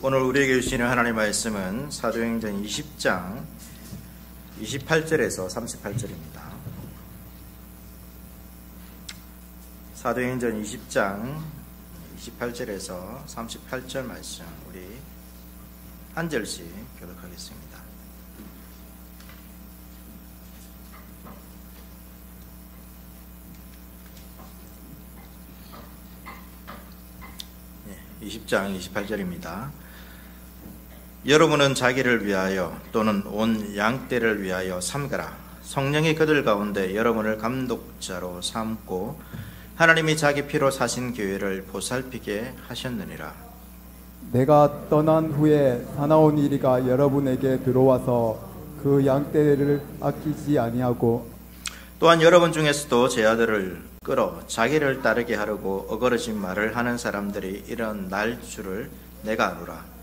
오늘 우리에게 주시는 하나님의 말씀은 사도행전 20장 28절에서 38절입니다. 사도행전 20장 28절에서 38절 말씀 우리 한 절씩 교독하겠습니다. 네, 20장 28절입니다. 여러분은 자기를 위하여 또는 온 양떼를 위하여 삼가라. 성령이 그들 가운데 여러분을 감독자로 삼고 하나님이 자기 피로 사신 교회를 보살피게 하셨느니라. 내가 떠난 후에 사나운 이리가 여러분에게 들어와서 그 양떼를 아끼지 아니하고 또한 여러분 중에서도 제 아들을 끌어 자기를 따르게 하려고 어거러진 말을 하는 사람들이 이런 날 줄을 내가 아노라.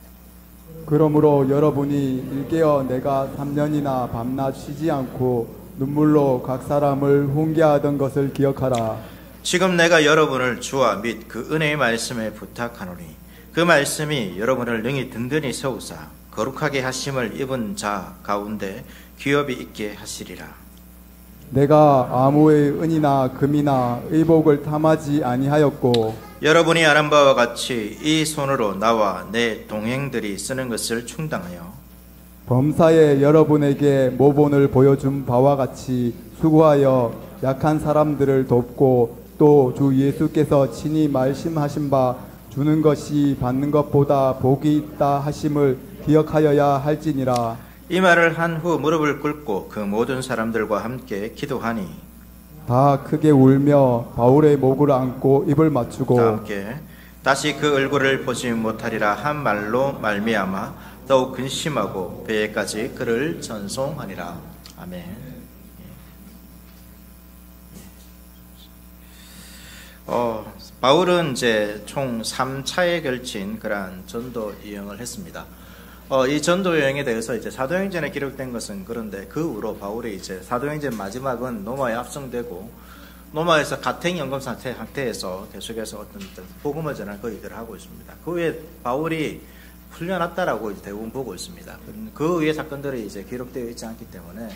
그러므로 여러분이 일깨어 내가 3년이나 밤낮 쉬지 않고 눈물로 각 사람을 훈계하던 것을 기억하라. 지금 내가 여러분을 주와 및 그 은혜의 말씀에 부탁하노니 그 말씀이 여러분을 능히 든든히 세우사 거룩하게 하심을 입은 자 가운데 기업이 있게 하시리라. 내가 아무의 은이나 금이나 의복을 탐하지 아니하였고 여러분이 아는 바와 같이 이 손으로 나와 내 동행들이 쓰는 것을 충당하여 범사에 여러분에게 모본을 보여준 바와 같이 수고하여 약한 사람들을 돕고 또 주 예수께서 친히 말씀하신 바 주는 것이 받는 것보다 복이 있다 하심을 기억하여야 할지니라. 이 말을 한 후 무릎을 꿇고 그 모든 사람들과 함께 기도하니 다 크게 울며 바울의 목을 안고 입을 맞추고 함께 다시 그 얼굴을 보지 못하리라 한 말로 말미암아 더욱 근심하고 배에까지 그를 전송하니라. 아멘. 바울은 이제 총 3차에 걸친 그러한 전도 여행을 했습니다. 이 전도 여행에 대해서 이제 사도행전에 기록된 것은 그런데 그 후로 바울이 이제 사도행전 마지막은 로마에 압송되고 로마에서 가택 연금 상태에서 계속해서 어떤 복음을 전할 그 일들을 하고 있습니다. 그 후에 바울이 풀려났다라고 이제 대부분 보고 있습니다. 그 후의 사건들이 이제 기록되어 있지 않기 때문에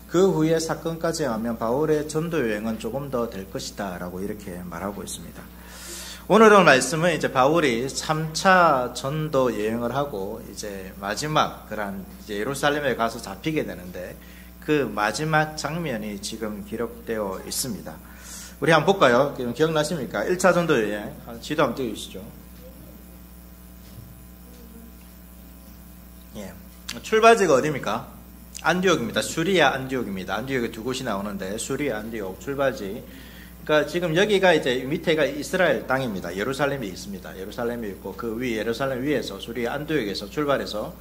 그 후의 사건까지 하면 바울의 전도 여행은 조금 더 될 것이다라고 이렇게 말하고 있습니다. 오늘의 말씀은 이제 바울이 3차 전도 여행을 하고 이제 마지막 그런 이제 예루살렘에 가서 잡히게 되는데 그 마지막 장면이 지금 기록되어 있습니다. 우리 한번 볼까요? 기억나십니까? 1차 전도 여행. 지도 한번 띄워주시죠. 예. 출발지가 어디입니까? 안디옥입니다. 수리아 안디옥입니다. 안디옥에 두 곳이 나오는데 수리아 안디옥 출발지. 그러니까 지금 여기가 이제 밑에가 이스라엘 땅입니다. 예루살렘이 있습니다. 예루살렘이 있고 그 위 예루살렘 위에서 수리아 안디옥에서 출발해서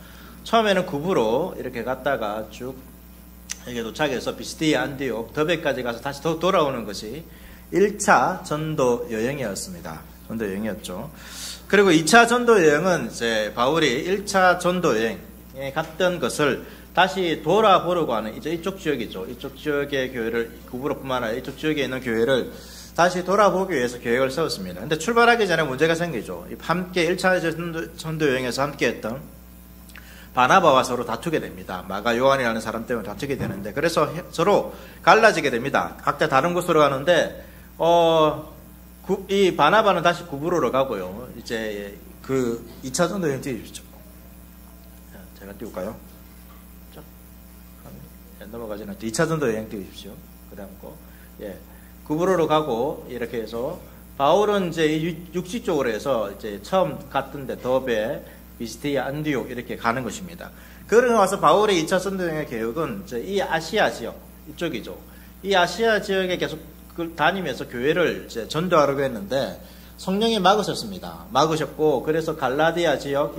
처음에는 구부로 이렇게 갔다가 쭉 여기 도착해서 비스디아 안디옥 더베까지 가서 다시 돌아오는 것이 1차 전도 여행이었습니다. 전도 여행이었죠. 그리고 2차 전도 여행은 이제 바울이 1차 전도 여행에 갔던 것을 다시 돌아보려고 하는 이제 이쪽 지역이죠. 이쪽 지역의 교회를 구부로뿐만 아니라 이쪽 지역에 있는 교회를 다시 돌아보기 위해서 계획을 세웠습니다. 근데 출발하기 전에 문제가 생기죠. 함께 1차 전도 여행에서 함께 했던 바나바와 서로 다투게 됩니다. 마가 요한이라는 사람 때문에 다투게 되는데 그래서 서로 갈라지게 됩니다. 각자 다른 곳으로 가는데 이 바나바는 다시 구부로로 가고요. 이제 그 2차 전도 여행 띄워주시죠. 제가 띄울까요? 넘어가지는 2차 전도 여행 띄우십시오. 그 다음 거. 예. 구부로로 가고, 이렇게 해서, 바울은 이제 육지 쪽으로 해서 이제 처음 갔던데, 더베, 비스티아, 안디옥, 이렇게 가는 것입니다. 그러고 나서 바울의 2차 전도 여행의 계획은 이제 이 아시아 지역, 이쪽이죠. 이 아시아 지역에 계속 다니면서 교회를 이제 전도하려고 했는데, 성령이 막으셨습니다. 막으셨고, 그래서 갈라디아 지역,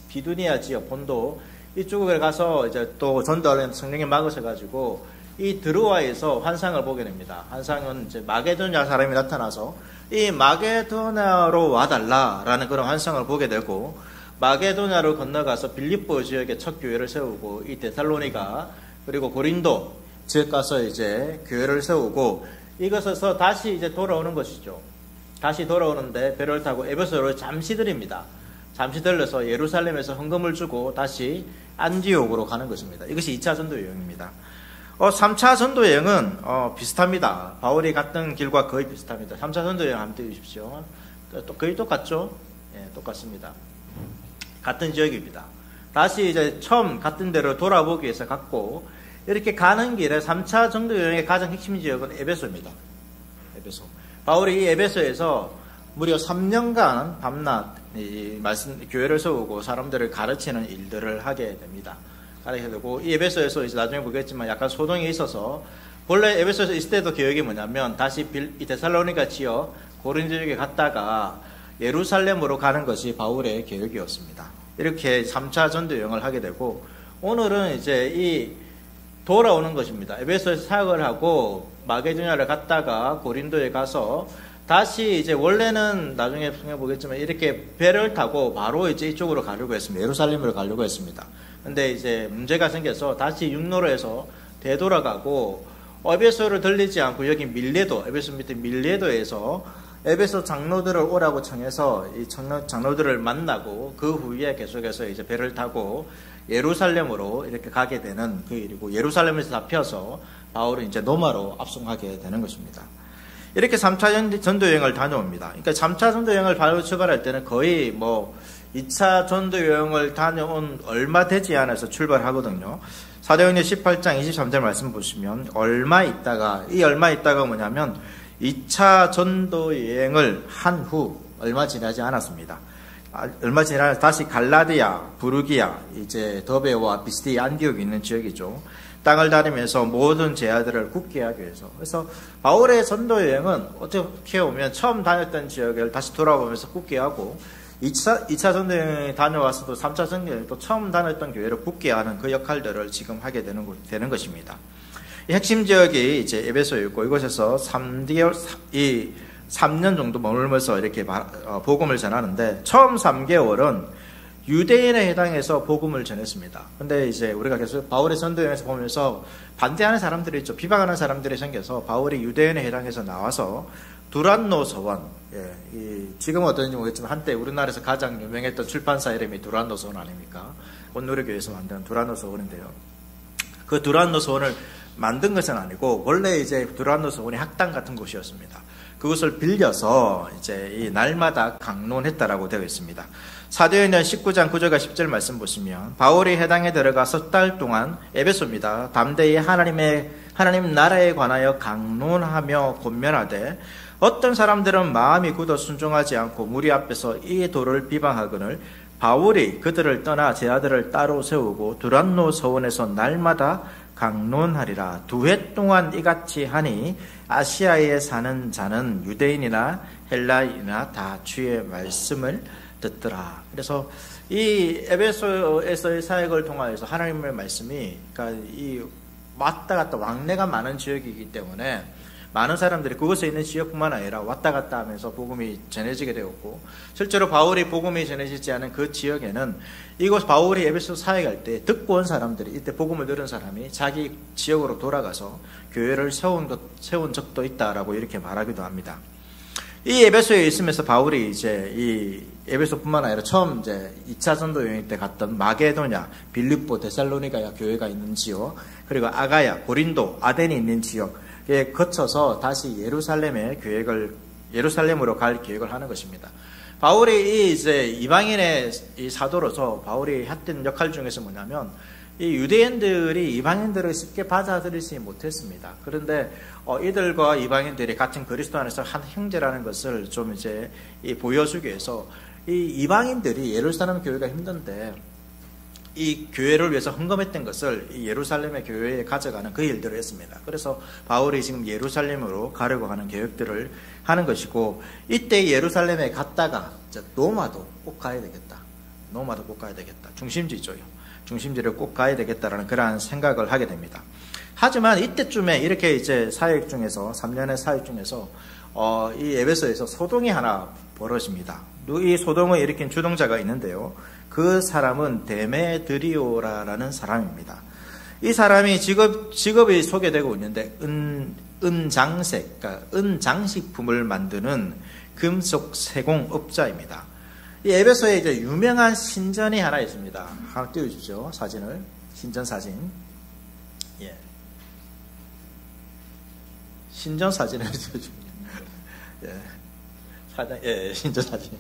비두니아 지역, 본도, 이쪽에 가서 이제 또 전도하려는 성령이 막으셔가지고 이 드로아에서 환상을 보게 됩니다. 환상은 이제 마게도냐 사람이 나타나서 이 마게도냐로 와달라라는 그런 환상을 보게 되고 마게도냐로 건너가서 빌립보 지역에 첫 교회를 세우고 이 데살로니가 그리고 고린도 지역 가서 이제 교회를 세우고 이것에서 다시 이제 돌아오는 것이죠. 다시 돌아오는데 배를 타고 에베소로 잠시 들입니다. 잠시 들러서 예루살렘에서 헌금을 주고 다시 안디옥으로 가는 것입니다. 이것이 2차 전도 여행입니다. 3차 전도 여행은 비슷합니다. 바울이 갔던 길과 거의 비슷합니다. 3차 전도 여행 한번 띄우십시오. 거의 똑같죠? 예, 똑같습니다. 같은 지역입니다. 다시 이제 처음 갔던 데로 돌아보기 위해서 갔고, 이렇게 가는 길에 3차 전도 여행의 가장 핵심 지역은 에베소입니다. 에베소. 바울이 이 에베소에서 무려 3년간 밤낮 교회를 세우고 사람들을 가르치는 일들을 하게 됩니다. 가르치게 되고, 이 에베소에서 이제 나중에 보겠지만 약간 소동이 있어서, 본래 에베소에서 있을 때도 계획이 뭐냐면 다시 이 데살로니가 지역 고린도 지역에 갔다가 예루살렘으로 가는 것이 바울의 계획이었습니다. 이렇게 3차 전도 여행을 하게 되고, 오늘은 이제 이 돌아오는 것입니다. 에베소에서 사역을 하고 마게도냐를 갔다가 고린도에 가서 다시 이제 원래는 나중에 보겠지만 이렇게 배를 타고 바로 이제 이쪽으로 가려고 했습니다. 예루살렘으로 가려고 했습니다. 근데 이제 문제가 생겨서 다시 육로로 해서 되돌아가고, 에베소를 들리지 않고 여기 밀레도, 에베소 밑에 밀레도에서 에베소 장로들을 오라고 청해서 이 장로들을 만나고, 그 후에 계속해서 이제 배를 타고 예루살렘으로 이렇게 가게 되는 그 일이고, 예루살렘에서 잡혀서 바울은 이제 로마로 압송하게 되는 것입니다. 이렇게 3차 전도 여행을 다녀옵니다. 그러니까 3차 전도 여행을 바로 출발할 때는 거의 2차 전도 여행을 다녀온 얼마 되지 않아서 출발하거든요. 사도행전 18장 23절 말씀 보시면 얼마 있다가 뭐냐면 2차 전도 여행을 한 후 얼마 지나지 않았습니다. 얼마 지나서 다시 갈라디아, 부르기아, 이제 더베와 비스디, 안디옥이 있는 지역이죠. 땅을 다니면서 모든 제자들을 굳게 하기 위해서. 그래서 바울의 전도 여행은 어떻게 보면 처음 다녔던 지역을 다시 돌아보면서 굳게 하고, 2차 전도 여행에 다녀와서도 3차 전도 여행 또 처음 다녔던 교회를 굳게 하는 그 역할들을 지금 하게 되는 것입니다. 이 핵심 지역이 이제 에베소였고, 이곳에서 3년 정도 머물면서 이렇게 복음을 전하는데, 처음 3개월은 유대인에 해당해서 복음을 전했습니다. 근데 이제 우리가 계속 바울의 전도여행에서 보면서 반대하는 사람들이 있죠. 비방하는 사람들이 생겨서 바울이 유대인에 해당해서 나와서 두란노 서원, 지금 어떤지 모르겠지만 한때 우리나라에서 가장 유명했던 출판사 이름이 두란노 서원 아닙니까? 온누리교회에서 만든 두란노 서원인데요. 그 두란노 서원을 만든 것은 아니고, 원래 이제 두란노 서원이 학당 같은 곳이었습니다. 그것을 빌려서 이제 이 날마다 강론했다라고 되어 있습니다. 사도행전 19장 9절과 10절 말씀 보시면, 바울이 해당에 들어가 석 달 동안, 에베소입니다, 담대히 하나님 나라에 관하여 강론하며 권면하되, 어떤 사람들은 마음이 굳어 순종하지 않고 무리 앞에서 이 도를 비방하거늘 바울이 그들을 떠나 제 아들을 따로 세우고 두란노 서원에서 날마다 강론하리라. 2해 동안 이같이 하니 아시아에 사는 자는 유대인이나 헬라인이나 다 주의 말씀을 듣더라. 그래서 이 에베소에서의 사역을 통하여서 하나님의 말씀이, 그러니까 이 왔다 갔다 왕래가 많은 지역이기 때문에 많은 사람들이 그곳에 있는 지역뿐만 아니라 왔다 갔다 하면서 복음이 전해지게 되었고, 실제로 바울이 복음이 전해지지 않은 그 지역에는 이곳 바울이 에베소 사역할 때 듣고 온 사람들이, 이때 복음을 들은 사람이 자기 지역으로 돌아가서 교회를 세운 적도 있다라고 이렇게 말하기도 합니다. 이 에베소에 있으면서 바울이 이제 이 에베소뿐만 아니라 처음 이제 2차 전도 여행 때 갔던 마게도냐, 빌립보, 데살로니가 교회가 있는 지역, 그리고 아가야, 고린도, 아덴이 있는 지역에 거쳐서 다시 예루살렘으로 갈 계획을 하는 것입니다. 바울이 이제 이방인의 이 사도로서 바울이 했던 역할 중에서 뭐냐면, 이 유대인들이 이방인들을 쉽게 받아들이지 못했습니다. 그런데 이들과 이방인들이 같은 그리스도 안에서 한 형제라는 것을 좀 이제 보여주기 위해서, 이 이방인들이 예루살렘 교회가 힘든데 이 교회를 위해서 헌금했던 것을 이 예루살렘의 교회에 가져가는 그 일들을 했습니다. 그래서 바울이 지금 예루살렘으로 가려고 하는 계획들을 하는 것이고, 이때 예루살렘에 갔다가 로마도 꼭 가야 되겠다. 로마도 꼭 가야 되겠다. 중심지를 꼭 가야 되겠다라는 그러한 생각을 하게 됩니다. 하지만 이때쯤에 이렇게 이제 사역 중에서, 3년의 사역 중에서 이 에베소에서 소동이 하나 벌어집니다. 이 소동을 일으킨 주동자가 있는데요. 그 사람은 데메드리오라는 사람입니다. 이 사람이 직업이 소개되고 있는데 은장색, 그러니까 은장식품을 만드는 금속 세공업자입니다. 이 에베소에 이제 유명한 신전이 하나 있습니다. 하나 띄워주십시오. 사진을. 신전 사진. 예. 신전 사진을 띄워줍니다. 예. 예, 신전 사진.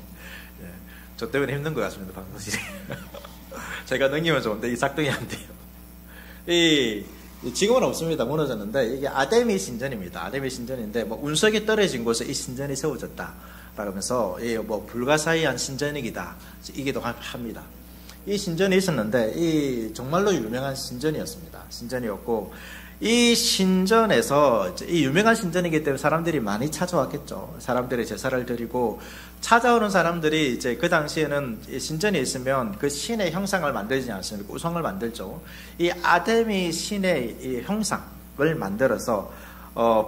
예. 저 때문에 힘든 것 같습니다, 방송실이. 제가 넘기면 좋은데, 이 작동이 안 돼요. 지금은 없습니다. 무너졌는데, 이게 아데미 신전입니다. 아데미 신전인데, 뭐, 운석이 떨어진 곳에 이 신전이 세워졌다. 라면서, 뭐, 불가사의한 신전이기다. 이기도 합니다. 이 신전이 있었는데, 정말로 유명한 신전이었습니다. 신전이었고, 이 신전에서, 이 유명한 신전이기 때문에 사람들이 많이 찾아왔겠죠. 사람들이 제사를 드리고, 찾아오는 사람들이 이제 그 당시에는 신전이 있으면 그 신의 형상을 만들지 않습니까? 우상을 만들죠. 이 아데미 신의 이 형상을 만들어서,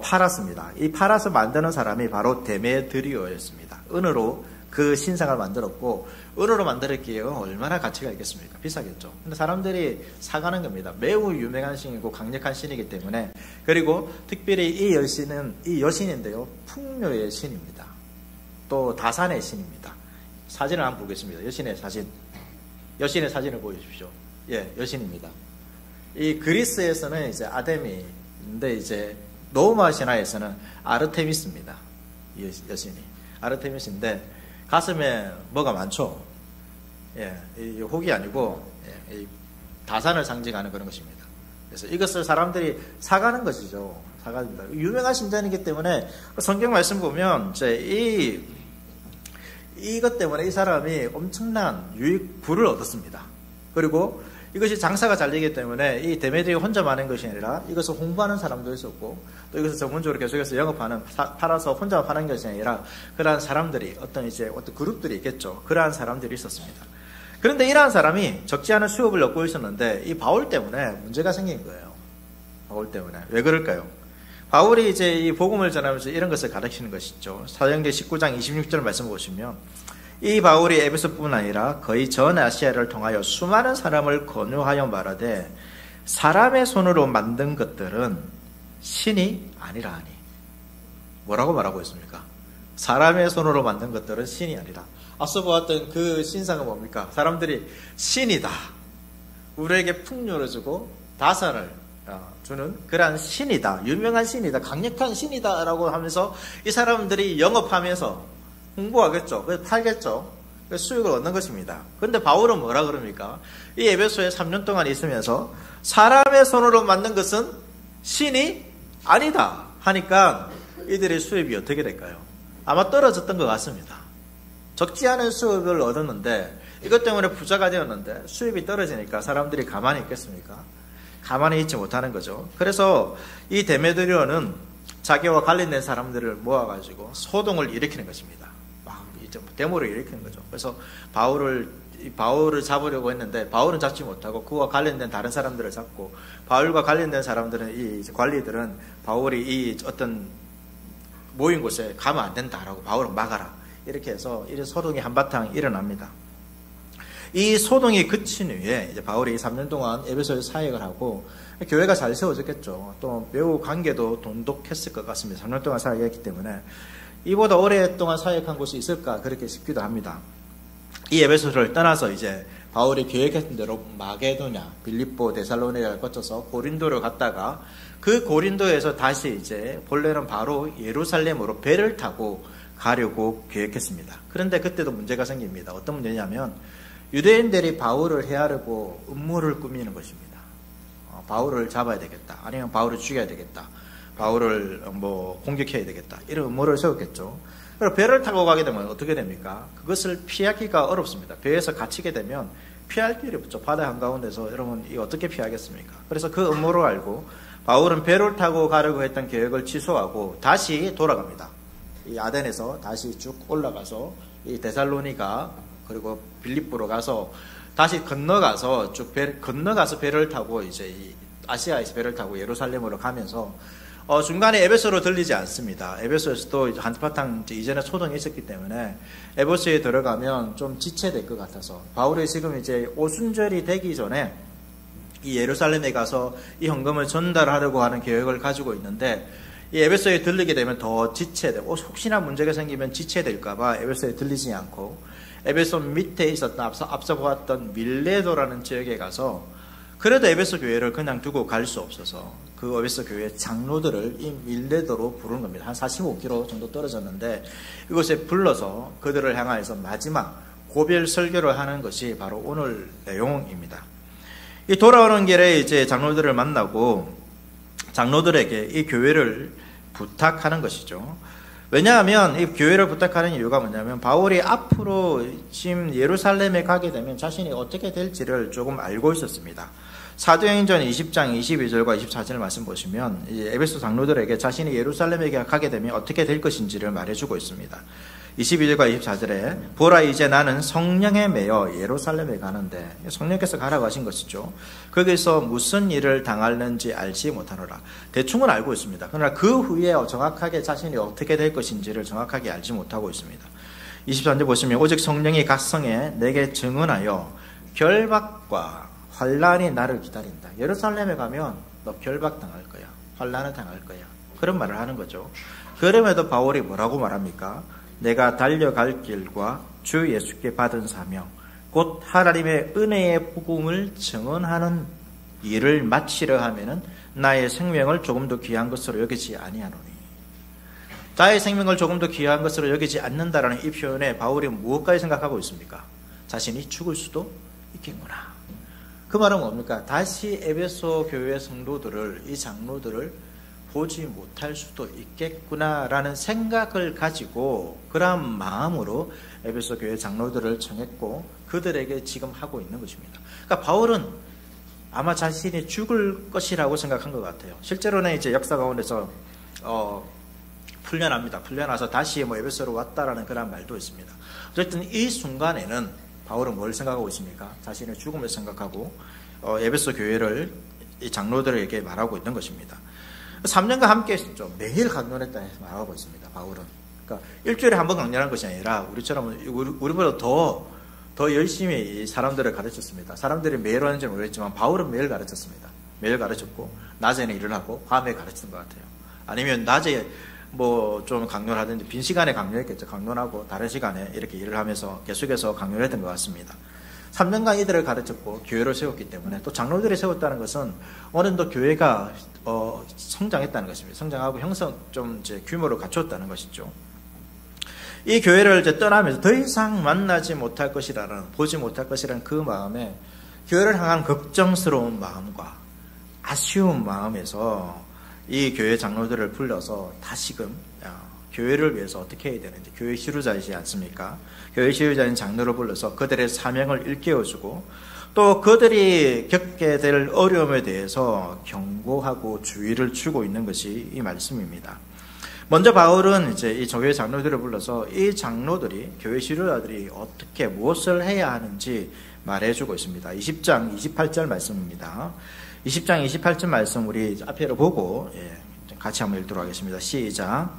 팔았습니다. 이 팔아서 만드는 사람이 바로 데메드리오였습니다. 은으로 그 신상을 만들었고, 은으로 만들었기에 얼마나 가치가 있겠습니까? 비싸겠죠. 근데 사람들이 사가는 겁니다. 매우 유명한 신이고 강력한 신이기 때문에. 그리고 특별히 이 여신인데요. 풍요의 신입니다. 또 다산의 신입니다. 사진을 한번 보겠습니다. 여신의 사진. 여신의 사진을 보여주십시오. 예, 여신입니다. 이 그리스에서는 이제 아데미인데 이제 로마 신화에서는 아르테미스입니다. 이 여신이. 아르테미스인데 가슴에 뭐가 많죠? 예, 이 혹이 아니고, 예, 이 다산을 상징하는 그런 것입니다. 그래서 이것을 사람들이 사가는 것이죠. 사가입니다. 유명한 신전이기 때문에 성경 말씀 보면, 이것 때문에 이 사람이 엄청난 부를 얻었습니다. 그리고 이것이 장사가 잘 되기 때문에 이 데메드리가 혼자만 하는 것이 아니라 이것을 홍보하는 사람도 있었고 또 이것을 전문적으로 계속해서 영업하는, 팔아서 혼자만 파는 것이 아니라 그러한 사람들이 어떤 그룹들이 있겠죠. 그러한 사람들이 있었습니다. 그런데 이러한 사람이 적지 않은 수입을 얻고 있었는데 이 바울 때문에 문제가 생긴 거예요. 바울 때문에. 왜 그럴까요? 바울이 이제 이 복음을 전하면서 이런 것을 가르치는 것이죠. 사도행전 19장 26절 말씀 보시면 이 바울이 에베소뿐 아니라 거의 전 아시아를 통하여 수많은 사람을 권유하여 말하되 사람의 손으로 만든 것들은 신이 아니라 하니. 뭐라고 말하고 있습니까? 사람의 손으로 만든 것들은 신이 아니라. 앞서 보았던 그 신상은 뭡니까? 사람들이 신이다. 우리에게 풍요를 주고 다산을 주는 그러한 신이다. 유명한 신이다. 강력한 신이다. 라고 하면서 이 사람들이 영업하면서 홍보하겠죠. 그래서 팔겠죠. 그래서 수익을 얻는 것입니다. 그런데 바울은 뭐라 그럽니까? 이 에베소에 3년 동안 있으면서 사람의 손으로 만든 것은 신이 아니다 하니까 이들의 수입이 어떻게 될까요? 아마 떨어졌던 것 같습니다. 적지 않은 수입을 얻었는데 이것 때문에 부자가 되었는데 수입이 떨어지니까 사람들이 가만히 있겠습니까? 가만히 있지 못하는 거죠. 그래서 이 데메드리오는 자기와 관련된 사람들을 모아가지고 소동을 일으키는 것입니다. 막 이제 데모를 일으키는 거죠. 그래서 바울을 잡으려고 했는데 바울은 잡지 못하고 그와 관련된 다른 사람들을 잡고 바울과 관련된 사람들은 이 관리들은 바울이 이 어떤 모인 곳에 가면 안 된다라고 바울을 막아라. 이렇게 해서 이런 소동이 한바탕 일어납니다. 이 소동이 그친 후에 이제 바울이 3년 동안 에베소에서 사역을 하고 교회가 잘 세워졌겠죠. 또 매우 관계도 돈독했을 것 같습니다. 3년 동안 사역했기 때문에 이보다 오랫동안 사역한 곳이 있을까 그렇게 싶기도 합니다. 이 에베소를 떠나서 이제 바울이 계획했던 대로 마게도냐, 빌립보, 데살로니가를 거쳐서 고린도를 갔다가 그 고린도에서 다시 이제 본래는 바로 예루살렘으로 배를 타고 가려고 계획했습니다. 그런데 그때도 문제가 생깁니다. 어떤 문제냐면 유대인들이 바울을 헤아르고 음모를 꾸미는 것입니다. 바울을 잡아야 되겠다. 아니면 바울을 죽여야 되겠다. 바울을 공격해야 되겠다. 이런 음모를 세웠겠죠. 그리고 배를 타고 가게 되면 어떻게 됩니까? 그것을 피하기가 어렵습니다. 배에서 갇히게 되면 피할 길이 없죠. 바다 한가운데서 여러분 이거 어떻게 피하겠습니까? 그래서 그 음모를 알고 바울은 배를 타고 가려고 했던 계획을 취소하고 다시 돌아갑니다. 이 아덴에서 다시 쭉 올라가서 이 데살로니가 그리고 빌립보로 가서 다시 건너가서 건너가서 배를 타고 이제 이 아시아에서 배를 타고 예루살렘으로 가면서 중간에 에베소로 들리지 않습니다. 에베소에서도 한바탕 이전에 소동이 있었기 때문에 에베소에 들어가면 좀 지체될 것 같아서 바울이 지금 이제 오순절이 되기 전에 이 예루살렘에 가서 이 헌금을 전달하려고 하는 계획을 가지고 있는데 이 에베소에 들리게 되면 더 지체되고 혹시나 문제가 생기면 지체될까봐 에베소에 들리지 않고 에베소 밑에 있었던 앞서 보았던 밀레도라는 지역에 가서 그래도 에베소 교회를 그냥 두고 갈 수 없어서 그 에베소 교회 장로들을 이 밀레도로 부르는 겁니다. 한 45km 정도 떨어졌는데 이곳에 불러서 그들을 향하여서 마지막 고별 설교를 하는 것이 바로 오늘 내용입니다. 이 돌아오는 길에 이제 장로들을 만나고 장로들에게 이 교회를 부탁하는 것이죠. 왜냐하면 이 교회를 부탁하는 이유가 뭐냐면 바울이 앞으로 지금 예루살렘에 가게 되면 자신이 어떻게 될지를 조금 알고 있었습니다. 사도행전 20장 22절과 24절 말씀 보시면 에베소 장로들에게 자신이 예루살렘에 가게 되면 어떻게 될 것인지를 말해주고 있습니다. 22절과 24절에 보라 이제 나는 성령에 매여 예루살렘에 가는데 성령께서 가라고 하신 것이죠. 거기서 무슨 일을 당할는지 알지 못하노라. 대충은 알고 있습니다. 그러나 그 후에 정확하게 자신이 어떻게 될 것인지를 정확하게 알지 못하고 있습니다. 23절 보시면 오직 성령이 각 성에 내게 증언하여 결박과 환란이 나를 기다린다. 예루살렘에 가면 너 결박당할 거야. 환란을 당할 거야. 그런 말을 하는 거죠. 그럼에도 바울이 뭐라고 말합니까? 내가 달려갈 길과 주 예수께 받은 사명 곧 하나님의 은혜의 복음을 증언하는 일을 마치려 하면은 나의 생명을 조금 더 귀한 것으로 여기지 아니하노니. 나의 생명을 조금 더 귀한 것으로 여기지 않는다라는 이 표현에 바울이 무엇까지 생각하고 있습니까? 자신이 죽을 수도 있겠구나. 그 말은 뭡니까? 다시 에베소 교회 성도들을, 이 장로들을 보지 못할 수도 있겠구나라는 생각을 가지고 그러한 마음으로 에베소 교회 장로들을 청했고 그들에게 지금 하고 있는 것입니다. 그러니까 바울은 아마 자신이 죽을 것이라고 생각한 것 같아요. 실제로는 이제 역사 가운데서 풀려납니다. 풀려나서 다시 에베소로 왔다라는 그런 말도 있습니다. 어쨌든 이 순간에는 바울은 뭘 생각하고 있습니까? 자신의 죽음을 생각하고 에베소 교회를 이 장로들에게 말하고 있는 것입니다. 3년간 함께 했죠. 매일 강론했다 말하고 있습니다. 바울은. 그러니까 일주일에 한 번 강론한 것이 아니라 우리처럼 우리보다 더 열심히 사람들을 가르쳤습니다. 사람들이 매일 하는지 모르겠지만 바울은 매일 가르쳤습니다. 매일 가르쳤고 낮에는 일을 하고 밤에 가르치는 것 같아요. 아니면 낮에 좀 강론하든지 빈 시간에 강론했겠죠. 강론하고 다른 시간에 이렇게 일을 하면서 계속해서 강론했던 것 같습니다. 3년간 이들을 가르쳤고 교회를 세웠기 때문에 또 장로들이 세웠다는 것은 어느 정도 교회가 성장했다는 것입니다. 성장하고 형성 좀 이제 규모를 갖췄다는 것이죠. 이 교회를 이제 떠나면서 더 이상 만나지 못할 것이라는, 보지 못할 것이라는 그 마음에 교회를 향한 걱정스러운 마음과 아쉬운 마음에서 이 교회 장로들을 불러서 다시금 교회를 위해서 어떻게 해야 되는지, 교회 지도자이지 않습니까? 교회 지도자인 장로를 불러서 그들의 사명을 일깨워주고 또 그들이 겪게 될 어려움에 대해서 경고하고 주의를 주고 있는 것이 이 말씀입니다. 먼저 바울은 이제 이 교회 장로들을 불러서 이 장로들이, 교회 지도자들이 어떻게 무엇을 해야 하는지 말해주고 있습니다. 20장 28절 말씀입니다. 20장 28절 말씀 우리 앞에로 보고 같이 한번 읽도록 하겠습니다. 시작.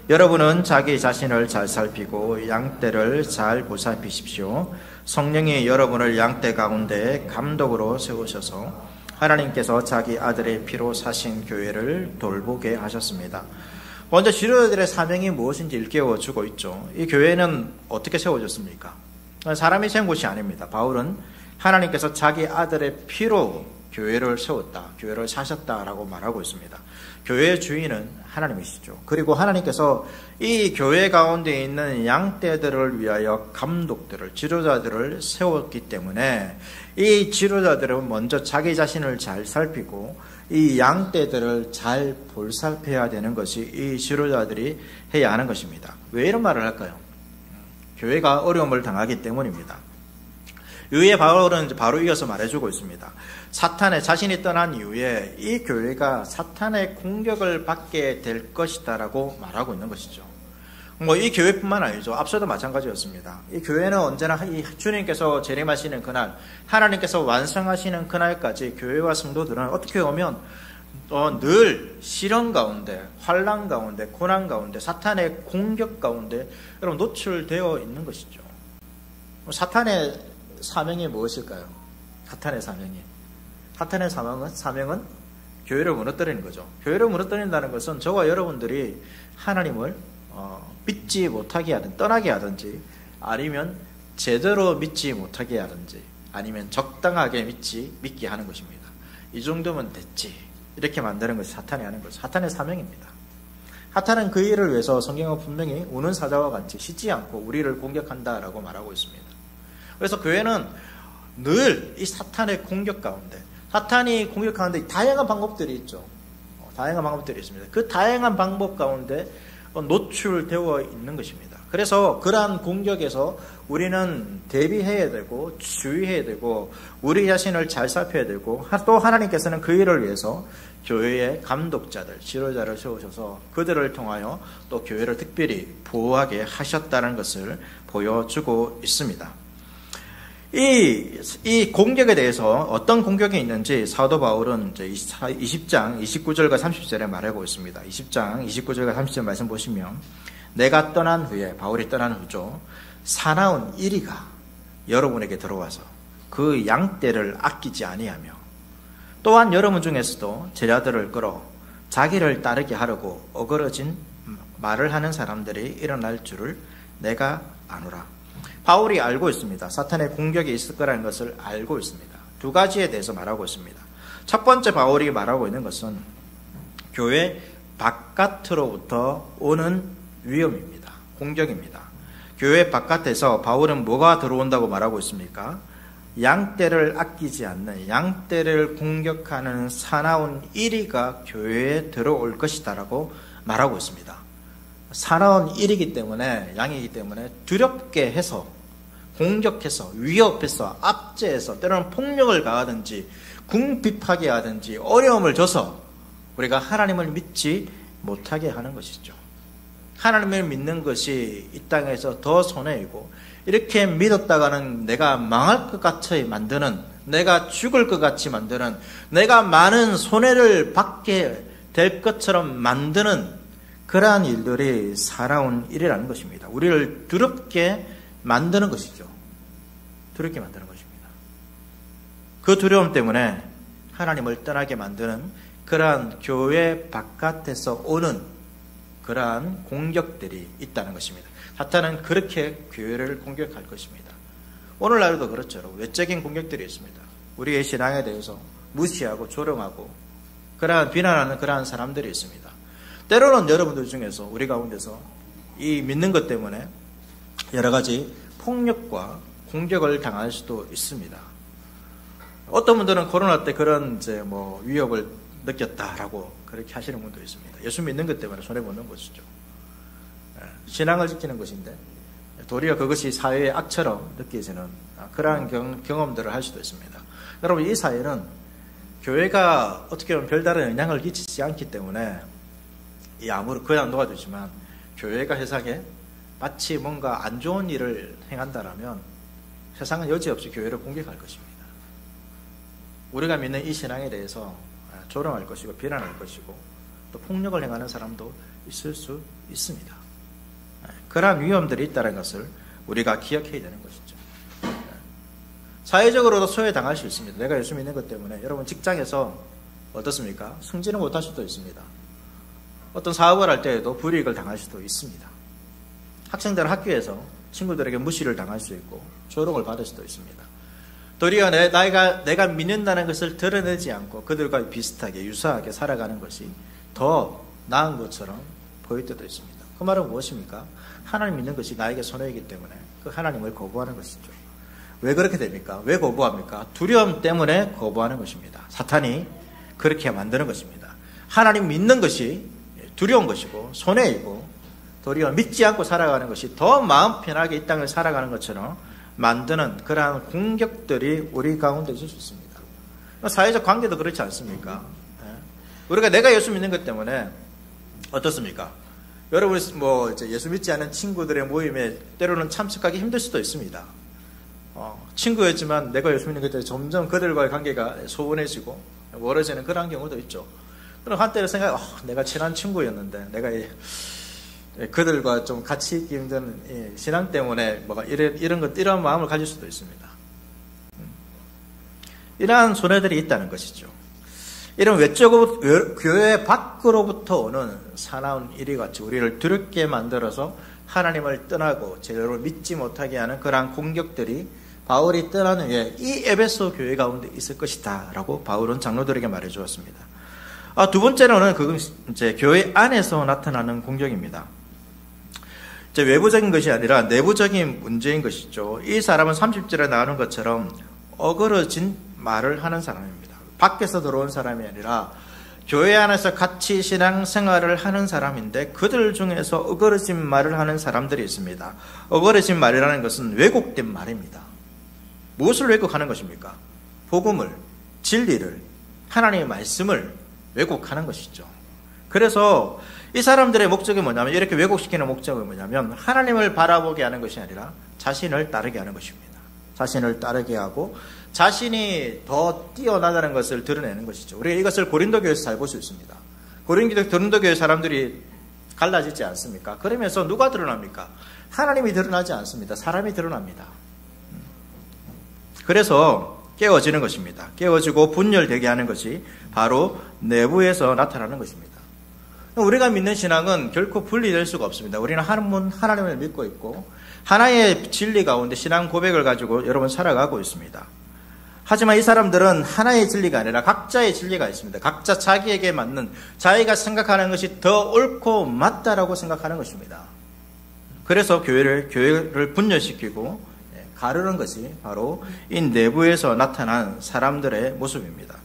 여러분은 자기 자신을 잘 살피고 양떼를 잘 보살피십시오. 성령이 여러분을 양떼 가운데 감독으로 세우셔서 하나님께서 자기 아들의 피로 사신 교회를 돌보게 하셨습니다. 먼저 지도자들의 사명이 무엇인지 일깨워주고 있죠. 이 교회는 어떻게 세워졌습니까? 사람이 세운 곳이 아닙니다. 바울은 하나님께서 자기 아들의 피로 교회를 세웠다, 교회를 사셨다라고 말하고 있습니다. 교회의 주인은 하나님이시죠. 그리고 하나님께서 이 교회 가운데 있는 양떼들을 위하여 감독들을, 지도자들을 세웠기 때문에 이 지도자들은 먼저 자기 자신을 잘 살피고 이 양떼들을 잘 볼살펴야 되는 것이 이 지도자들이 해야 하는 것입니다. 왜 이런 말을 할까요? 교회가 어려움을 당하기 때문입니다. 이후에 바울은 바로 이어서 말해주고 있습니다. 사탄의, 자신이 떠난 이후에 이 교회가 사탄의 공격을 받게 될 것이다라고 말하고 있는 것이죠. 이 교회뿐만 아니죠. 앞서도 마찬가지였습니다. 이 교회는 언제나 이 주님께서 재림하시는 그날, 하나님께서 완성하시는 그날까지 교회와 성도들은 어떻게 보면 늘 시련 가운데, 환난 가운데, 고난 가운데, 사탄의 공격 가운데 여러분 노출되어 있는 것이죠. 사탄의 사명이 무엇일까요? 사탄의 사명은 교회를 무너뜨리는 거죠. 교회를 무너뜨린다는 것은 저와 여러분들이 하나님을 믿지 못하게 하든 떠나게 하든지 아니면 제대로 믿지 못하게 하든지 아니면 적당하게 믿게 하는 것입니다. 이 정도면 됐지 이렇게 만드는 것이 사탄이 하는 것이죠. 사탄의 사명입니다. 사탄은 그 일을 위해서 성경은 분명히 우는 사자와 같이 쉬지 않고 우리를 공격한다라고 말하고 있습니다. 그래서 교회는 늘 이 사탄의 공격 가운데, 사탄이 공격하는데 다양한 방법들이 있죠. 다양한 방법들이 있습니다. 그 다양한 방법 가운데 노출되어 있는 것입니다. 그래서 그러한 공격에서 우리는 대비해야 되고 주의해야 되고 우리 자신을 잘 살펴야 되고, 또 하나님께서는 그 일을 위해서 교회의 감독자들, 지도자를 세우셔서 그들을 통하여 또 교회를 특별히 보호하게 하셨다는 것을 보여주고 있습니다. 이 공격에 대해서 어떤 공격이 있는지 사도 바울은 20장 29절과 30절에 말하고 있습니다. 20장 29절과 30절 말씀 보시면, 내가 떠난 후에, 바울이 떠난 후죠, 사나운 이리가 여러분에게 들어와서 그 양떼를 아끼지 아니하며, 또한 여러분 중에서도 제자들을 끌어 자기를 따르게 하려고 어그러진 말을 하는 사람들이 일어날 줄을 내가 아노라. 바울이 알고 있습니다. 사탄의 공격이 있을 거라는 것을 알고 있습니다. 두 가지에 대해서 말하고 있습니다. 첫 번째 바울이 말하고 있는 것은 교회 바깥으로부터 오는 위험입니다. 공격입니다. 교회 바깥에서 바울은 뭐가 들어온다고 말하고 있습니까? 양떼를 아끼지 않는, 양떼를 공격하는 사나운 이리가 교회에 들어올 것이다라고 말하고 있습니다. 사나운 이리기 때문에, 양이기 때문에 두렵게 해서, 공격해서, 위협해서, 압제해서, 때로는 폭력을 가하든지 궁핍하게 하든지 어려움을 줘서 우리가 하나님을 믿지 못하게 하는 것이죠. 하나님을 믿는 것이 이 땅에서 더 손해이고, 이렇게 믿었다가는 내가 망할 것 같이 만드는, 내가 죽을 것 같이 만드는, 내가 많은 손해를 받게 될 것처럼 만드는 그러한 일들이 사나운 일이라는 것입니다. 우리를 두렵게 만드는 것이죠. 두렵게 만드는 것입니다. 그 두려움 때문에 하나님을 떠나게 만드는 그러한 교회 바깥에서 오는 그러한 공격들이 있다는 것입니다. 사탄은 그렇게 교회를 공격할 것입니다. 오늘날도 그렇죠. 외적인 공격들이 있습니다. 우리의 신앙에 대해서 무시하고 조롱하고 그러한 비난하는 그러한 사람들이 있습니다. 때로는 여러분들 중에서, 우리 가운데서 이 믿는 것 때문에 여러 가지 폭력과 공격을 당할 수도 있습니다. 어떤 분들은 코로나 때 그런 위협을 느꼈다라고 그렇게 하시는 분도 있습니다. 예수 믿는 것 때문에 손해보는 것이죠. 신앙을 지키는 것인데 도리어 그것이 사회의 악처럼 느껴지는 그러한 경험들을 할 수도 있습니다. 여러분, 이 사회는 교회가 어떻게 보면 별다른 영향을 끼치지 않기 때문에 아무리 그냥 놓아주지만, 교회가 세상에 마치 뭔가 안 좋은 일을 행한다라면 세상은 여지없이 교회를 공격할 것입니다. 우리가 믿는 이 신앙에 대해서 조롱할 것이고 비난할 것이고 또 폭력을 행하는 사람도 있을 수 있습니다. 그러한 위험들이 있다는 것을 우리가 기억해야 되는 것이죠. 사회적으로도 소외당할 수 있습니다. 내가 예수 믿는 것 때문에 여러분 직장에서 어떻습니까? 승진을 못할 수도 있습니다. 어떤 사업을 할 때에도 불이익을 당할 수도 있습니다. 학생들은 학교에서 친구들에게 무시를 당할 수 있고 조롱을 받을 수도 있습니다. 도리어 내가 믿는다는 것을 드러내지 않고 그들과 비슷하게 유사하게 살아가는 것이 더 나은 것처럼 보일 때도 있습니다. 그 말은 무엇입니까? 하나님 믿는 것이 나에게 손해이기 때문에 그 하나님을 거부하는 것이죠. 왜 그렇게 됩니까? 왜 거부합니까? 두려움 때문에 거부하는 것입니다. 사탄이 그렇게 만드는 것입니다. 하나님 믿는 것이 두려운 것이고 손해이고, 도리어 믿지 않고 살아가는 것이 더 마음 편하게 이 땅을 살아가는 것처럼 만드는 그러한 공격들이 우리 가운데 있을 수 있습니다. 사회적 관계도 그렇지 않습니까? 우리가 내가 예수 믿는 것 때문에 어떻습니까? 여러분 예수 믿지 않은 친구들의 모임에 때로는 참석하기 힘들 수도 있습니다. 친구였지만 내가 예수 믿는 것 때문에 점점 그들과의 관계가 소원해지고 멀어지는 그런 경우도 있죠. 그럼 한때는 내가 친한 친구였는데 내가 그들과 좀 같이 있기 힘든 신앙 때문에 이런 마음을 가질 수도 있습니다. 이러한 손해들이 있다는 것이죠. 이런 교회 밖으로부터 오는 사나운 이리 같이 우리를 두렵게 만들어서 하나님을 떠나고 제대로 믿지 못하게 하는 그러한 공격들이 바울이 떠난 후에 이 에베소 교회 가운데 있을 것이다 라고 바울은 장로들에게 말해 주었습니다. 두 번째로는 그건 이제 교회 안에서 나타나는 공격입니다. 이제 외부적인 것이 아니라 내부적인 문제인 것이죠. 이 사람은 30절에 나오는 것처럼 어그러진 말을 하는 사람입니다. 밖에서 들어온 사람이 아니라 교회 안에서 같이 신앙생활을 하는 사람인데 그들 중에서 어그러진 말을 하는 사람들이 있습니다. 어그러진 말이라는 것은 왜곡된 말입니다. 무엇을 왜곡하는 것입니까? 복음을, 진리를, 하나님의 말씀을 왜곡하는 것이죠. 그래서 이 사람들의 목적이 뭐냐면, 이렇게 왜곡시키는 목적은 뭐냐면 하나님을 바라보게 하는 것이 아니라 자신을 따르게 하는 것입니다. 자신을 따르게 하고 자신이 더 뛰어나다는 것을 드러내는 것이죠. 우리가 이것을 고린도 교회에서 잘 볼 수 있습니다. 고린도 교회 사람들이 갈라지지 않습니까? 그러면서 누가 드러납니까? 하나님이 드러나지 않습니다. 사람이 드러납니다. 그래서 깨어지는 것입니다. 깨어지고 분열되게 하는 것이 바로 내부에서 나타나는 것입니다. 우리가 믿는 신앙은 결코 분리될 수가 없습니다. 우리는 하나님을 믿고 있고 하나의 진리 가운데 신앙 고백을 가지고 여러분 살아가고 있습니다. 하지만 이 사람들은 하나의 진리가 아니라 각자의 진리가 있습니다. 각자 자기에게 맞는, 자기가 생각하는 것이 더 옳고 맞다라고 생각하는 것입니다. 그래서 교회를 분열시키고 가르는 것이 바로 이 내부에서 나타난 사람들의 모습입니다.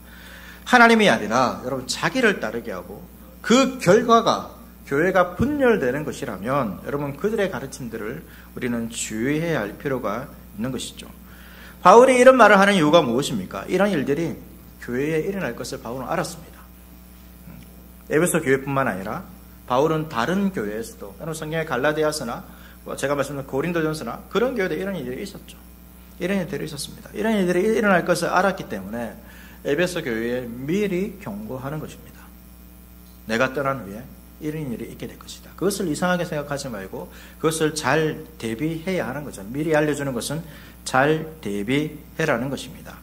하나님이 아니라 여러분 자기를 따르게 하고 그 결과가 교회가 분열되는 것이라면 여러분 그들의 가르침들을 우리는 주의해야 할 필요가 있는 것이죠. 바울이 이런 말을 하는 이유가 무엇입니까? 이런 일들이 교회에 일어날 것을 바울은 알았습니다. 에베소 교회뿐만 아니라 바울은 다른 교회에서도, 성경의 갈라디아서나 제가 말씀드린 고린도전서나 그런 교회에 이런 일들이 있었죠. 이런 일들이 있었습니다. 이런 일들이 일어날 것을 알았기 때문에 에베소 교회에 미리 경고하는 것입니다. 내가 떠난 후에 이런 일이 있게 될 것이다. 그것을 이상하게 생각하지 말고 그것을 잘 대비해야 하는 거죠. 미리 알려주는 것은 잘 대비해라는 것입니다.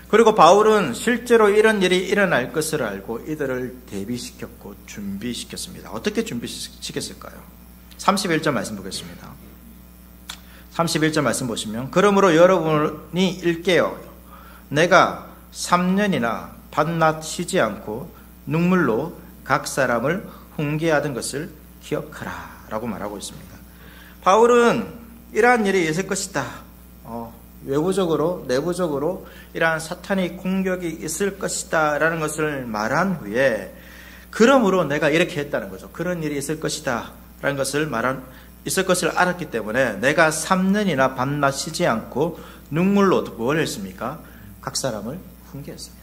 그리고 바울은 실제로 이런 일이 일어날 것을 알고 이들을 대비시켰고 준비시켰습니다. 어떻게 준비시켰을까요? 31절 말씀 보겠습니다. 31절 말씀 보시면, 그러므로 여러분이 일깨어 내가 3년이나 밤낮 쉬지 않고 눈물로 각 사람을 훈계하던 것을 기억하라 라고 말하고 있습니다. 바울은 이러한 일이 있을 것이다, 외부적으로 내부적으로 이러한 사탄의 공격이 있을 것이다 라는 것을 말한 후에, 그러므로 내가 이렇게 했다는 거죠. 그런 일이 있을 것이다 라는 것을 있을 것을 알았기 때문에 내가 3년이나 밤낮 쉬지 않고 눈물로 뭘 했습니까? 각 사람을 훈계했습니다.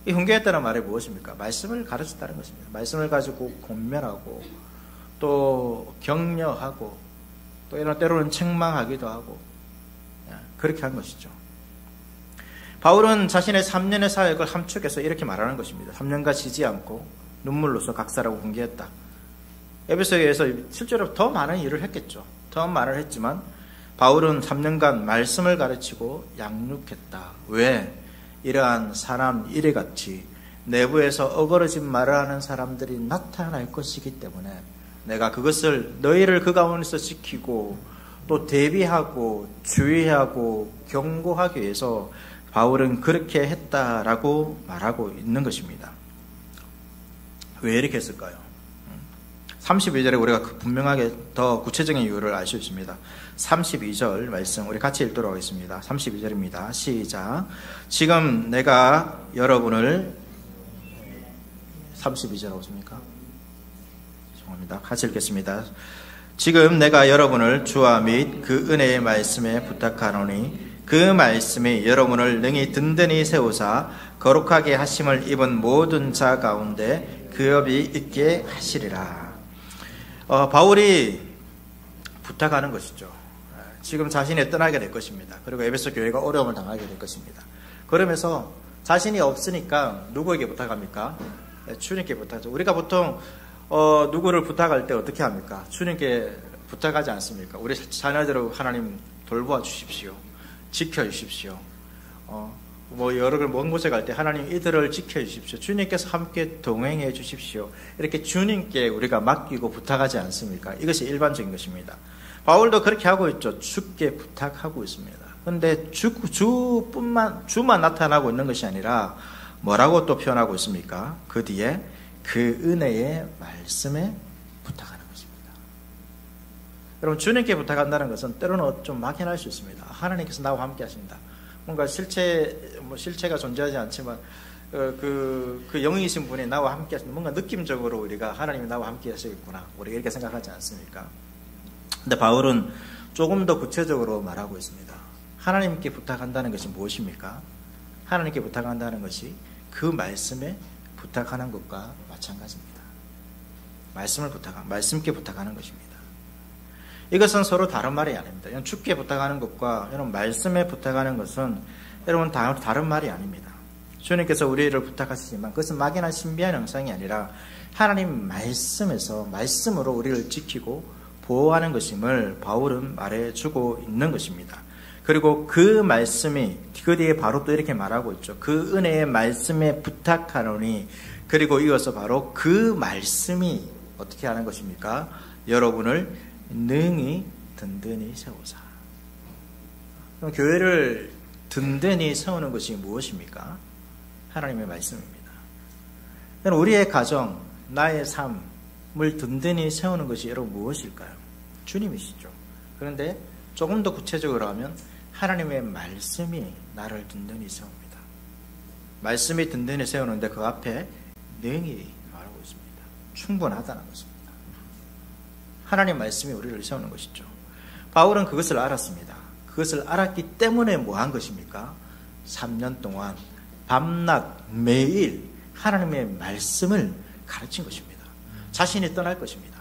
이 훈계했다는 말이 무엇입니까? 말씀을 가르쳤다는 것입니다. 말씀을 가지고 권면하고 또 격려하고 또 이런 때로는 책망하기도 하고 그렇게 한 것이죠. 바울은 자신의 3년의 사역을 함축해서 이렇게 말하는 것입니다. 3년간 쉬지 않고 눈물로서 각 사람을 훈계했다. 에베소에서 실제로 더 많은 일을 했겠죠. 더 말을 했지만 바울은 3년간 말씀을 가르치고 양육했다. 왜? 이러한 사람 이래같이 내부에서 어그러진 말을 하는 사람들이 나타날 것이기 때문에 내가 그것을 너희를 그 가운데서 지키고 또 대비하고 주의하고 경고하기 위해서 바울은 그렇게 했다라고 말하고 있는 것입니다. 왜 이렇게 했을까요? 32절에 우리가 분명하게 더 구체적인 이유를 알 수 있습니다. 32절 말씀 우리 같이 읽도록 하겠습니다. 32절입니다. 시작. 지금 내가 여러분을 32절 오십니까? 죄송합니다. 같이 읽겠습니다. 지금 내가 여러분을 주와 및 그 은혜의 말씀에 부탁하노니 그 말씀이 여러분을 능히 든든히 세우사 거룩하게 하심을 입은 모든 자 가운데 그 업이 있게 하시리라. 바울이 부탁하는 것이죠. 지금 자신이 떠나게 될 것입니다. 그리고 에베소 교회가 어려움을 당하게 될 것입니다. 그러면서 자신이 없으니까 누구에게 부탁합니까? 주님께 부탁하죠. 우리가 보통 누구를 부탁할 때 어떻게 합니까? 주님께 부탁하지 않습니까? 우리 자녀들을 하나님 돌보아 주십시오. 지켜 주십시오. 뭐 여러 먼 곳에 갈 때 하나님 이들을 지켜주십시오. 주님께서 함께 동행해 주십시오. 이렇게 주님께 우리가 맡기고 부탁하지 않습니까? 이것이 일반적인 것입니다. 바울도 그렇게 하고 있죠. 주께 부탁하고 있습니다. 그런데 주만 나타나고 있는 것이 아니라 뭐라고 또 표현하고 있습니까? 그 뒤에 그 은혜의 말씀에 부탁하는 것입니다. 여러분, 주님께 부탁한다는 것은 때로는 좀 막연할 수 있습니다. 하나님께서 나와 함께 하신다. 뭔가 실체가 존재하지 않지만 그 영이신 분이 나와 함께 하신다. 뭔가 느낌적으로 우리가 하나님이 나와 함께 하시겠구나, 우리가 이렇게 생각하지 않습니까? 근데 바울은 조금 더 구체적으로 말하고 있습니다. 하나님께 부탁한다는 것이 무엇입니까? 하나님께 부탁한다는 것이 그 말씀에 부탁하는 것과 마찬가지입니다. 말씀께 부탁하는 것입니다. 이것은 서로 다른 말이 아닙니다. 주께 부탁하는 것과 여러분 말씀에 부탁하는 것은 여러분 다른 말이 아닙니다. 주님께서 우리를 부탁하시지만 그것은 막연한 신비한 형상이 아니라 하나님 말씀으로 우리를 지키고 보호하는 것임을 바울은 말해주고 있는 것입니다. 그리고 그 말씀이 그 뒤에 바로 또 이렇게 말하고 있죠. 그 은혜의 말씀에 부탁하노니, 그리고 이어서 바로 그 말씀이 어떻게 하는 것입니까? 여러분을 능히 든든히 세우사. 그럼 교회를 든든히 세우는 것이 무엇입니까? 하나님의 말씀입니다. 우리의 가정, 나의 삶을 든든히 세우는 것이 여러분 무엇일까요? 주님이시죠. 그런데 조금 더 구체적으로 하면 하나님의 말씀이 나를 든든히 세웁니다. 말씀이 든든히 세우는데 그 앞에 능히 말하고 있습니다. 충분하다는 것입니다. 하나님 말씀이 우리를 세우는 것이죠. 바울은 그것을 알았습니다. 그것을 알았기 때문에 뭐 한 것입니까? 3년 동안 밤낮 매일 하나님의 말씀을 가르친 것입니다. 자신이 떠날 것입니다.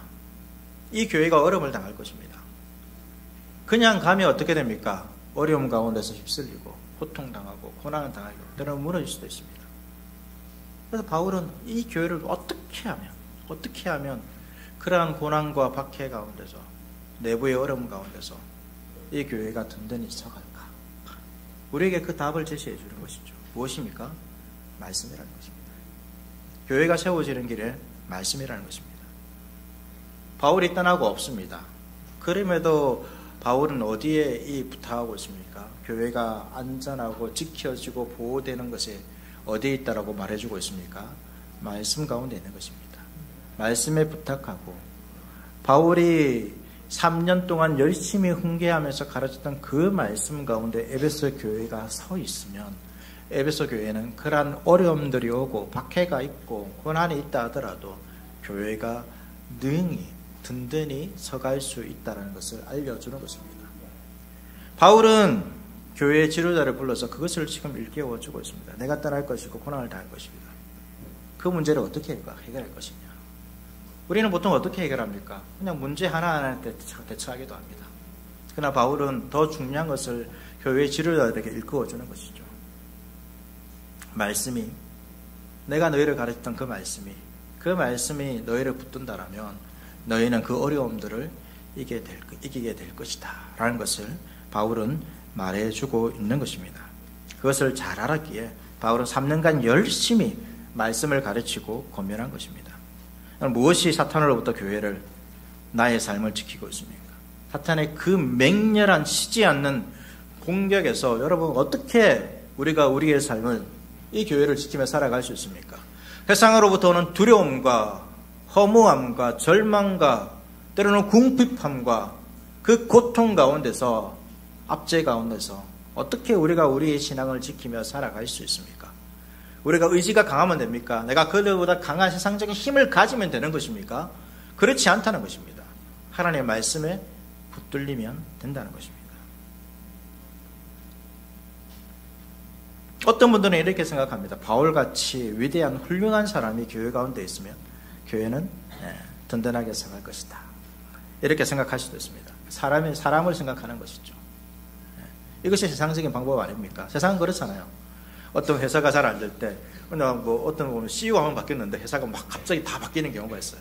이 교회가 어려움을 당할 것입니다. 그냥 가면 어떻게 됩니까? 어려움 가운데서 휩쓸리고 고통당하고 고난을 당하고 때로는 무너질 수도 있습니다. 그래서 바울은 이 교회를 어떻게 하면 그러한 고난과 박해 가운데서, 내부의 어려움 가운데서 이 교회가 든든히 서갈까? 우리에게 그 답을 제시해 주는 것이죠. 무엇입니까? 말씀이라는 것입니다. 교회가 세워지는 길에 말씀이라는 것입니다. 바울이 떠나고 없습니다. 그럼에도 바울은 어디에 부탁하고 있습니까? 교회가 안전하고 지켜지고 보호되는 것에 어디에 있다라고 말해주고 있습니까? 말씀 가운데 있는 것입니다. 말씀에 부탁하고, 바울이 3년 동안 열심히 훈계하면서 가르쳤던 그 말씀 가운데 에베소 교회가 서 있으면, 에베소 교회는 그러한 어려움들이 오고 박해가 있고 고난이 있다 하더라도 교회가 능히 든든히 서갈 수 있다는 것을 알려주는 것입니다. 바울은 교회의 지도자를 불러서 그것을 지금 일깨워주고 있습니다. 내가 떠날 것이고 고난을 당할 것입니다. 그 문제를 어떻게 해결할 것이냐? 우리는 보통 어떻게 해결합니까? 그냥 문제 하나하나에 대처하기도 합니다. 그러나 바울은 더 중요한 것을 교회의 지도자들에게 일깨워주는 것이죠. 말씀이, 내가 너희를 가르쳤던 그 말씀이 너희를 붙든다라면 너희는 그 어려움들을 이기게 될 것이다 라는 것을 바울은 말해주고 있는 것입니다. 그것을 잘 알았기에 바울은 3년간 열심히 말씀을 가르치고 권면한 것입니다. 무엇이 사탄으로부터 교회를, 나의 삶을 지키고 있습니까? 사탄의 그 맹렬한 쉬지 않는 공격에서 여러분 어떻게 우리가 우리의 삶을, 이 교회를 지키며 살아갈 수 있습니까? 세상으로부터 오는 두려움과 허무함과 절망과 때로는 궁핍함과 그 고통 가운데서, 압제 가운데서 어떻게 우리가 우리의 신앙을 지키며 살아갈 수 있습니까? 우리가 의지가 강하면 됩니까? 내가 그들보다 강한 세상적인 힘을 가지면 되는 것입니까? 그렇지 않다는 것입니다. 하나님의 말씀에 붙들리면 된다는 것입니다. 어떤 분들은 이렇게 생각합니다. 바울같이 위대한 훌륭한 사람이 교회 가운데 있으면 교회는 든든하게 서갈 것이다. 이렇게 생각할 수도 있습니다. 사람을 생각하는 것이죠. 이것이 세상적인 방법 아닙니까? 세상은 그렇잖아요. 어떤 회사가 잘 안 될 때, 어떤 보면 CEO 한번 바뀌었는데 회사가 막 갑자기 다 바뀌는 경우가 있어요.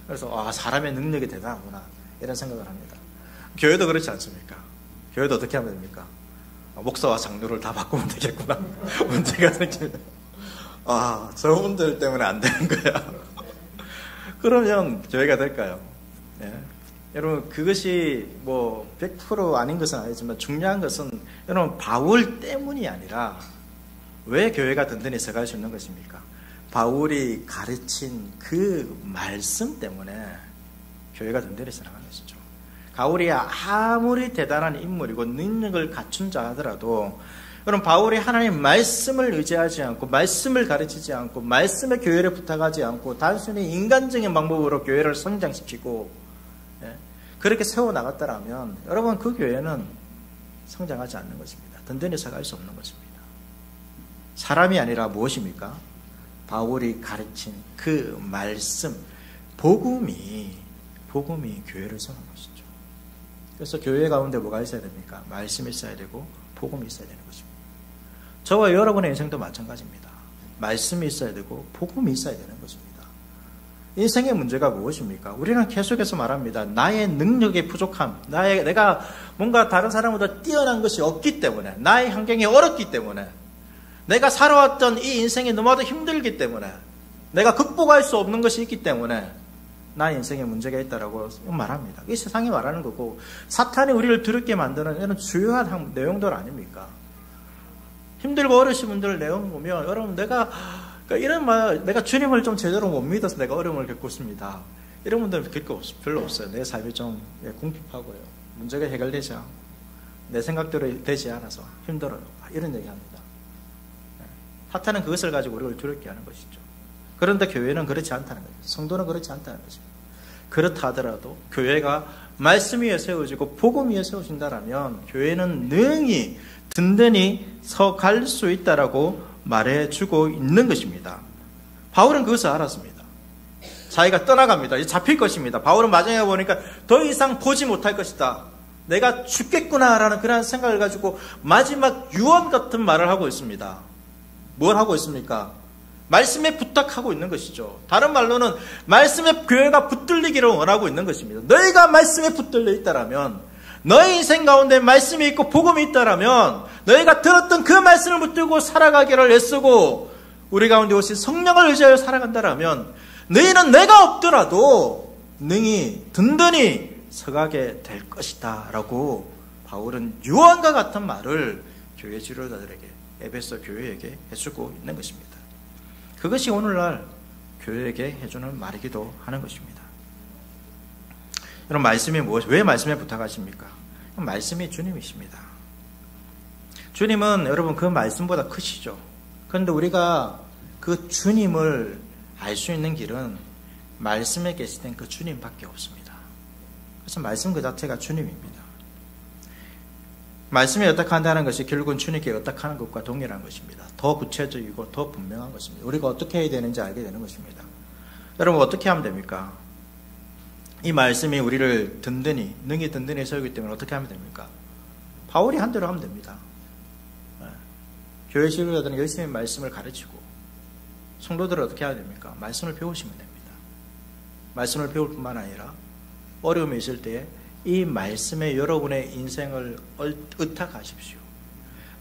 그래서 사람의 능력이 대단하구나 이런 생각을 합니다. 교회도 그렇지 않습니까? 교회도 어떻게 하면 됩니까? 목사와 장로를 다 바꾸면 되겠구나. 문제가 생기면. 저분들 때문에 안 되는 거야. 그러면 교회가 될까요? 예. 여러분, 그것이 100% 아닌 것은 아니지만 중요한 것은 여러분, 바울 때문이 아니라 왜 교회가 든든히 서갈 수 있는 것입니까? 바울이 가르친 그 말씀 때문에 교회가 든든히 서나가는 것이죠. 바울이 아무리 대단한 인물이고 능력을 갖춘 자 하더라도 여러분, 바울이 하나님 말씀을 의지하지 않고 말씀을 가르치지 않고 말씀의 교회를 부탁하지 않고 단순히 인간적인 방법으로 교회를 성장시키고 그렇게 세워나갔다라면 여러분, 그 교회는 성장하지 않는 것입니다. 든든히 서갈 수 없는 것입니다. 사람이 아니라 무엇입니까? 바울이 가르친 그 말씀, 복음이 교회를 세우는 것이죠. 그래서 교회 가운데 뭐가 있어야 됩니까? 말씀이 있어야 되고 복음이 있어야 되는 것입니다. 저와 여러분의 인생도 마찬가지입니다. 말씀이 있어야 되고 복음이 있어야 되는 것입니다. 인생의 문제가 무엇입니까? 우리는 계속해서 말합니다. 나의 능력의 부족함, 내가 뭔가 다른 사람보다 뛰어난 것이 없기 때문에, 나의 환경이 어렵기 때문에, 내가 살아왔던 이 인생이 너무나도 힘들기 때문에, 내가 극복할 수 없는 것이 있기 때문에 나의 인생에 문제가 있다라고 말합니다. 이 세상이 말하는 거고, 사탄이 우리를 두렵게 만드는 이런 주요한 내용들 아닙니까? 힘들고 어려우신 분들 내용 보면, 여러분, 내가 주님을 좀 제대로 못 믿어서 내가 어려움을 겪고 있습니다. 이런 분들은 별로 없어요. 내 삶이 좀 궁핍하고요. 문제가 해결되지 않고, 내 생각대로 되지 않아서 힘들어요. 이런 얘기 합니다. 사탄은 그것을 가지고 우리를 두렵게 하는 것이죠. 그런데 교회는 그렇지 않다는 거죠. 성도는 그렇지 않다는 것입니다. 그렇다 하더라도 교회가 말씀 위에 세워지고 복음 위에 세워진다면 교회는 능히 든든히 서갈 수 있다라고 말해주고 있는 것입니다. 바울은 그것을 알았습니다. 자기가 떠나갑니다. 이제 잡힐 것입니다. 바울은 마지막에 보니까 더 이상 보지 못할 것이다. 내가 죽겠구나라는 그런 생각을 가지고 마지막 유언 같은 말을 하고 있습니다. 뭘 하고 있습니까? 말씀에 부탁하고 있는 것이죠. 다른 말로는 말씀에 교회가 붙들리기를 원하고 있는 것입니다. 너희가 말씀에 붙들려 있다라면, 너희 인생 가운데 말씀이 있고 복음이 있다라면, 너희가 들었던 그 말씀을 붙들고 살아가기를 애쓰고 우리 가운데 오신 성령을 의지하여 살아간다라면 너희는 내가 없더라도 능히 든든히 서가게 될 것이다 라고 바울은 유언과 같은 말을 교회 지도자들에게, 에베소 교회에게 해주고 있는 것입니다. 그것이 오늘날 교회에게 해주는 말이기도 하는 것입니다. 여러분, 말씀이 왜 말씀에 부탁하십니까? 말씀이 주님이십니다. 주님은 여러분 그 말씀보다 크시죠. 그런데 우리가 그 주님을 알 수 있는 길은 말씀에 계시된 그 주님밖에 없습니다. 그래서 말씀 그 자체가 주님입니다. 말씀이 어떡한다는 것이 결국은 주님께 어떡하는 것과 동일한 것입니다. 더 구체적이고 더 분명한 것입니다. 우리가 어떻게 해야 되는지 알게 되는 것입니다. 여러분, 어떻게 하면 됩니까? 이 말씀이 우리를 능히 든든히 세우기 때문에 어떻게 하면 됩니까? 바울이 한 대로 하면 됩니다. 교회 지도자들은 열심히 말씀을 가르치고, 성도들은 어떻게 해야 됩니까? 말씀을 배우시면 됩니다. 말씀을 배울 뿐만 아니라 어려움이 있을 때 이 말씀에 여러분의 인생을 의탁하십시오.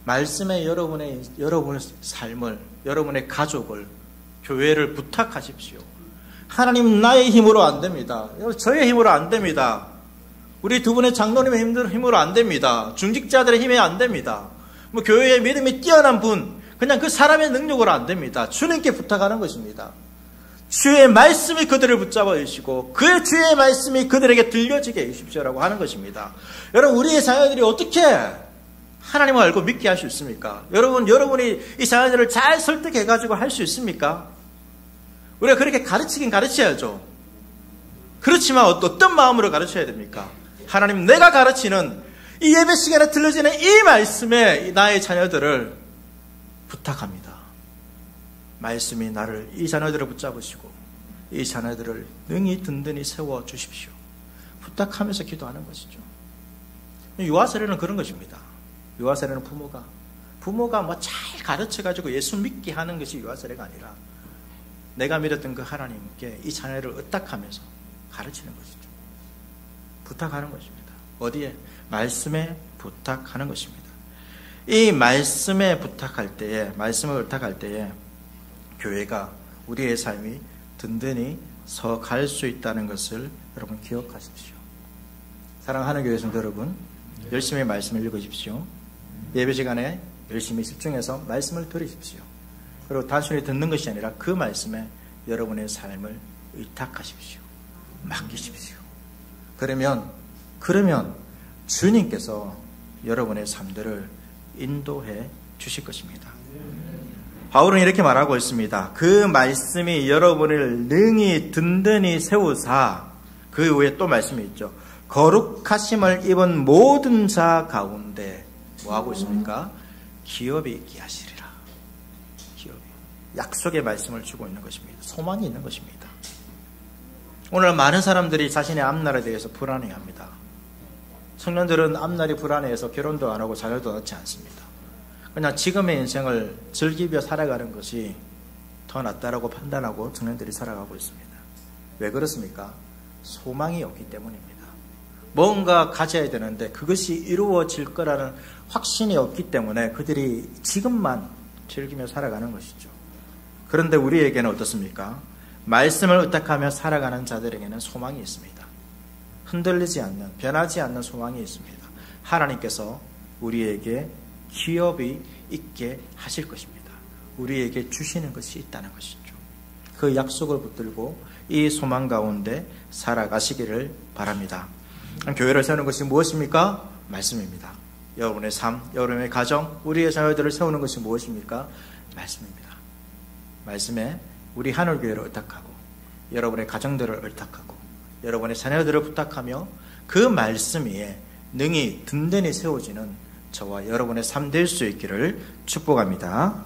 말씀에 여러분의 삶을, 여러분의 가족을, 교회를 부탁하십시오. 하나님, 나의 힘으로 안 됩니다. 저의 힘으로 안 됩니다. 우리 두 분의 장로님의 힘으로 안 됩니다. 중직자들의 힘이 안 됩니다. 교회의 믿음이 뛰어난 분, 그냥 그 사람의 능력으로 안 됩니다. 주님께 부탁하는 것입니다. 주의 말씀이 그들을 붙잡아 주시고 그 주의 말씀이 그들에게 들려지게 해주십시오라고 하는 것입니다. 여러분, 우리의 자녀들이 어떻게 하나님을 알고 믿게 할 수 있습니까? 여러분이 이 자녀들을 잘 설득해가지고 할 수 있습니까? 우리가 그렇게 가르치긴 가르쳐야죠. 그렇지만 어떤 마음으로 가르쳐야 됩니까? 하나님, 내가 가르치는 이 예배 시간에 들려지는 이 말씀에 나의 자녀들을 부탁합니다. 말씀이 이 자녀들을 붙잡으시고 이 자녀들을 능히 든든히 세워 주십시오. 부탁하면서 기도하는 것이죠. 유아세례는 그런 것입니다. 유아세례는 부모가 잘 가르쳐가지고 예수 믿게 하는 것이 유아세례가 아니라 내가 믿었던 그 하나님께 이 자녀를 의탁하면서 가르치는 것이죠. 부탁하는 것입니다. 어디에? 말씀에 부탁하는 것입니다. 이 말씀을 부탁할 때에 교회가 우리의 삶이 든든히 서 갈 수 있다는 것을 여러분 기억하십시오. 사랑하는 교회 성도 여러분, 열심히 말씀을 읽으십시오. 예배 시간에 열심히 집중해서 말씀을 들으십시오. 그리고 단순히 듣는 것이 아니라 그 말씀에 여러분의 삶을 의탁하십시오. 맡기십시오. 그러면 주님께서 여러분의 삶들을 인도해 주실 것입니다. 바울은 이렇게 말하고 있습니다. 그 말씀이 여러분을 능히 든든히 세우사, 그 후에 또 말씀이 있죠. 거룩하심을 입은 모든 자 가운데 뭐하고 있습니까? 기업이 있게 하시리라. 기업이. 약속의 말씀을 주고 있는 것입니다. 소망이 있는 것입니다. 오늘 많은 사람들이 자신의 앞날에 대해서 불안해합니다. 청년들은 앞날이 불안해서 결혼도 안 하고 자녀도 낳지 않습니다. 그냥 지금의 인생을 즐기며 살아가는 것이 더 낫다라고 판단하고 청년들이 살아가고 있습니다. 왜 그렇습니까? 소망이 없기 때문입니다. 뭔가 가져야 되는데 그것이 이루어질 거라는 확신이 없기 때문에 그들이 지금만 즐기며 살아가는 것이죠. 그런데 우리에게는 어떻습니까? 말씀을 의탁하며 살아가는 자들에게는 소망이 있습니다. 흔들리지 않는, 변하지 않는 소망이 있습니다. 하나님께서 우리에게 기업이 있게 하실 것입니다. 우리에게 주시는 것이 있다는 것이죠. 그 약속을 붙들고 이 소망 가운데 살아가시기를 바랍니다. 교회를 세우는 것이 무엇입니까? 말씀입니다. 여러분의 삶, 여러분의 가정, 우리의 자녀들을 세우는 것이 무엇입니까? 말씀입니다. 말씀에 우리 하늘교회를 의탁하고 여러분의 가정들을 의탁하고 여러분의 자녀들을 부탁하며 그 말씀 위에 능히 든든히 세워지는 저와 여러분의 삶 될 수 있기를 축복합니다.